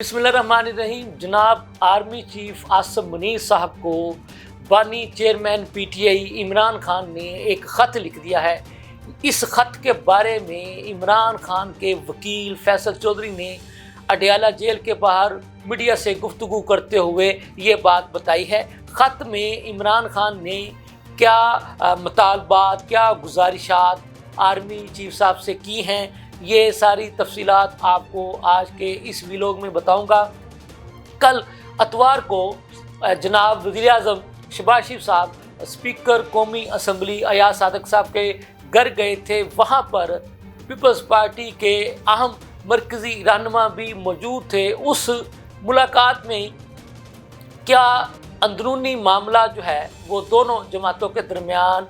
बिस्मिल्लाहिर्रहमानिर्रहीम। जनाब army chief Asim Munir साहब को बानी चेयरमैन पीटीआई इमरान खान ने एक ख़त लिख दिया है। इस ख़त के बारे में इमरान खान के वकील फैसल चौधरी ने अडयाला जेल के बाहर मीडिया से गुफ्तगू करते हुए ये बात बताई है। ख़त में इमरान खान ने क्या मुतालबात, क्या गुजारिशात आर्मी चीफ साहब से की हैं, ये सारी तफसीलात आपको आज के इस व्लॉग में बताऊंगा। कल अतवार को जनाब वज़ीर-ए-आज़म शहबाज शरीफ साहब स्पीकर कौमी असम्बली अयाज सादिक साहब के घर गए थे। वहाँ पर पीपल्स पार्टी के अहम मरकज़ी रहनुमा भी मौजूद थे। उस मुलाकात में क्या अंदरूनी मामला जो है वो दोनों जमातों के दरमियान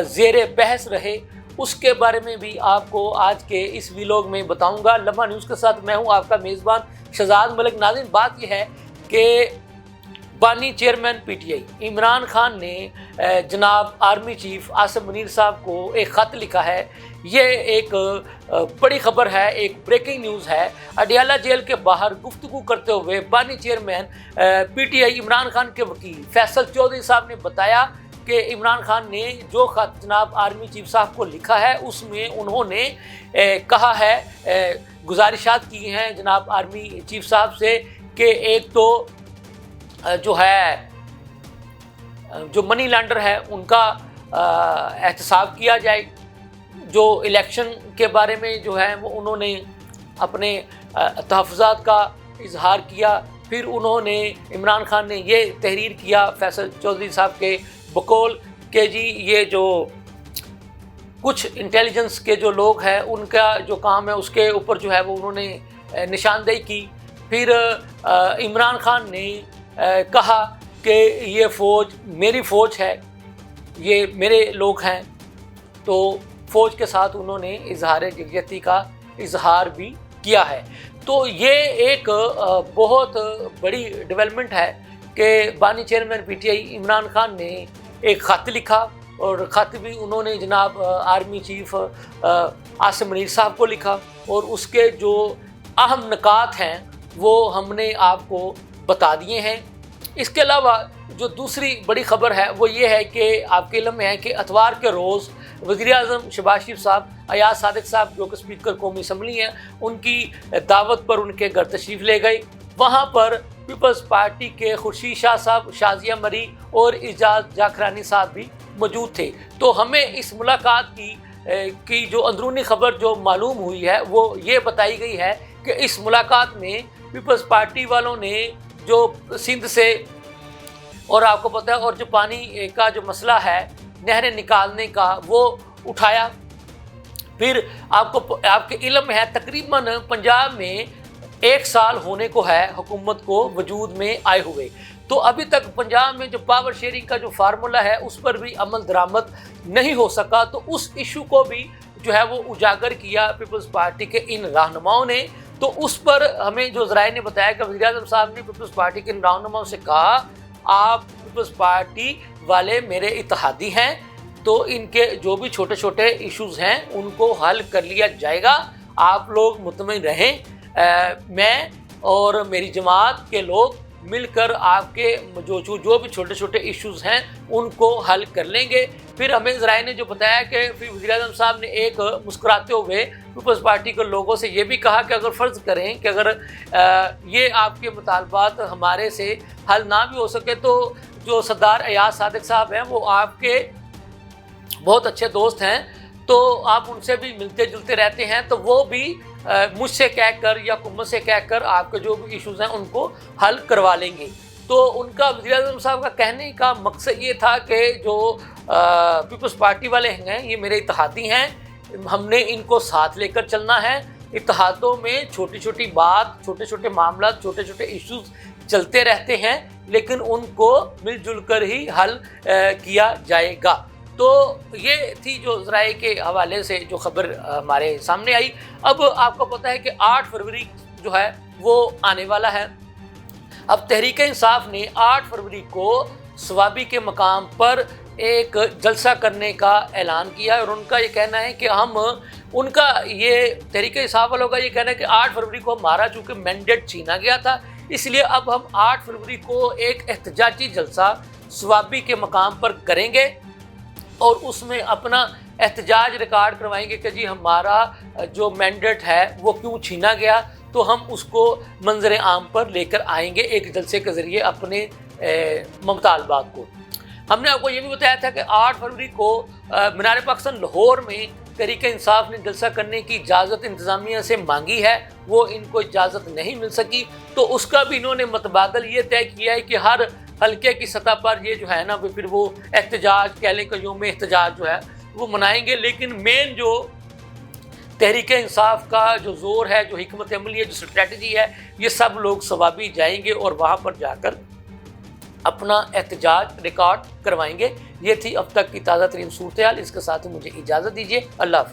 ज़ेरे बहस रहे, उसके बारे में भी आपको आज के इस व्लॉग में बताऊंगा। लम्हा न्यूज़ के साथ मैं हूं आपका मेज़बान शहजाद मलिक। नाज़रीन, बात यह है कि बानी चेयरमैन पीटीआई इमरान खान ने जनाब आर्मी चीफ आसिम मुनीर साहब को एक ख़त लिखा है। ये एक बड़ी ख़बर है, एक ब्रेकिंग न्यूज़ है। अडयाला जेल के बाहर गुफ्तगू करते हुए बानी चेयरमैन पीटीआई इमरान खान के वकील फैसल चौधरी साहब ने बताया कि इमरान खान ने जो ख़त जनाब आर्मी चीफ साहब को लिखा है उसमें उन्होंने कहा है, गुजारिशात की हैं जनाब आर्मी चीफ साहब से कि एक तो जो है जो मनी लैंडर है उनका एहतसाब किया जाए। जो इलेक्शन के बारे में जो है वो उन्होंने अपने तहफ़्फ़ुज़ात का इजहार किया। फिर उन्होंने इमरान खान ने ये तहरीर किया फैसल चौधरी साहब के बकौल के जी ये जो कुछ इंटेलिजेंस के जो लोग हैं उनका जो काम है उसके ऊपर जो है वो उन्होंने निशानदेही की। फिर इमरान खान ने कहा कि ये फ़ौज मेरी फ़ौज है, ये मेरे लोग हैं। तो फ़ौज के साथ उन्होंने इजहार यकजहती का इजहार भी किया है। तो ये एक बहुत बड़ी डेवलपमेंट है कि बानी चेयरमैन पीटीआई इमरान खान ने एक ख़त लिखा और ख़त भी उन्होंने जनाब आर्मी चीफ आसिम मुनीर साहब को लिखा और उसके जो अहम निकात हैं वो हमने आपको बता दिए हैं। इसके अलावा जो दूसरी बड़ी ख़बर है वो ये है कि आपके इल्म में है कि अतवार के रोज़ वज़ीर-ए-आज़म शहबाज शरीफ साहब अयाज सादिक साहब जो कि स्पीकर कौमी असम्बली हैं उनकी दावत पर उनके घर तशरीफ़ ले गए। वहाँ पर पीपल्स पार्टी के खुर्शीद शाह साहब, शाजिया मरी और इजाज़ जाखरानी साहब भी मौजूद थे। तो हमें इस मुलाकात की जो अंदरूनी ख़बर जो मालूम हुई है वो ये बताई गई है कि इस मुलाकात में पीपल्स पार्टी वालों ने जो सिंध से और आपको पता है और जो पानी का जो मसला है नहरें निकालने का वो उठाया। फिर आपके इल्म में है तकरीबन पंजाब में 1 साल होने को है हुकूमत को वजूद में आए हुए। तो अभी तक पंजाब में जो पावर शेयरिंग का जो फार्मूला है उस पर भी अमल दरामद नहीं हो सका। तो उस इशू को भी जो है वो उजागर किया पीपल्स पार्टी के इन रहनुमाओं ने। तो उस पर हमें जो ज़राए ने बताया कि वज़ीर-ए-आज़म साहब ने पीपल्स पार्टी के इन रहनुमाओं से कहा, आप पीपल्स पार्टी वाले मेरे इत्तेहादी हैं, तो इनके जो भी छोटे छोटे इश्यूज़ हैं उनको हल कर लिया जाएगा। आप लोग मुतमईन रहें, मैं और मेरी जमात के लोग मिलकर आपके जो भी छोटे छोटे इश्यूज़ हैं उनको हल कर लेंगे। फिर हमें ज़राए ने जो बताया कि फिर वज़ीर-ए-आज़म साहब ने एक मुस्कुराते हुए पीपल्स पार्टी के लोगों से ये भी कहा कि अगर फ़र्ज़ करें कि अगर ये आपके मुतालबात हमारे से हल ना भी हो सके तो जो सरदार अयाज सादिक साहब हैं वो आपके बहुत अच्छे दोस्त हैं, तो आप उनसे भी मिलते जुलते रहते हैं, तो वो भी मुझसे कहकर या हुकूमत से कहकर आपके जो भी इश्यूज़ हैं उनको हल करवा लेंगे। तो उनका वज़ीर-ए-आज़म साहब का कहने का मकसद ये था कि जो पीपल्स पार्टी वाले हैं ये मेरे इत्तेहादी हैं, हमने इनको साथ लेकर चलना है। इत्तेहादों में छोटी छोटी बात, छोटे छोटे मामला, छोटे छोटे इश्यूज़ चलते रहते हैं, लेकिन उनको मिलजुल कर ही हल किया जाएगा। तो ये थी जो ज़राए के हवाले से जो ख़बर हमारे सामने आई। अब आपको पता है कि 8 फरवरी जो है वो आने वाला है। अब तहरीक इंसाफ ने 8 फरवरी को सवाबी के मकाम पर एक जलसा करने का ऐलान किया और उनका ये कहना है कि हम ان کا یہ تحریک انصاف والوں کا یہ کہنا ہے کہ 8 فروری کو ہمارا چونکہ مینڈیٹ چھینا گیا تھا، اس لیے اب ہم 8 فروری کو ایک احتجاجی جلسہ صوابی کے مقام پر کریں گے اور اس میں اپنا احتجاج ریکارڈ کروائیں گے کہ جی ہمارا جو مینڈیٹ ہے وہ کیوں چھینا گیا، تو ہم اس کو منظر عام پر لے کر آئیں گے ایک جلسے کے ذریعے اپنے مطالبات کو۔ ہم نے آپ کو یہ بھی بتایا تھا کہ 8 فروری کو مینار پاکستان لاہور میں تحریک انصاف نے جلسہ کرنے کی اجازت انتظامیہ سے مانگی ہے، وہ ان کو اجازت نہیں مل سکی، تو اس کا بھی انہوں نے متبادل یہ طے کیا ہے کہ ہر حلقے کی سطح پر یہ جو ہے نا پھر وہ احتجاج کہہ لیں کہ یوم احتجاج جو ہے وہ منائیں گے، لیکن مین جو تحریک انصاف کا جو زور ہے، جو حکمت عملی ہے، جو اسٹریٹجی ہے، یہ سب لوگ صوابی جائیں گے اور وہاں پر جا کر اپنا احتجاج ریکارڈ کروائیں گے۔ یہ تھی اب تک کی تازہ ترین صورتحال، اس کے ساتھ مجھے اجازت دیجیے، اللہ حافظ۔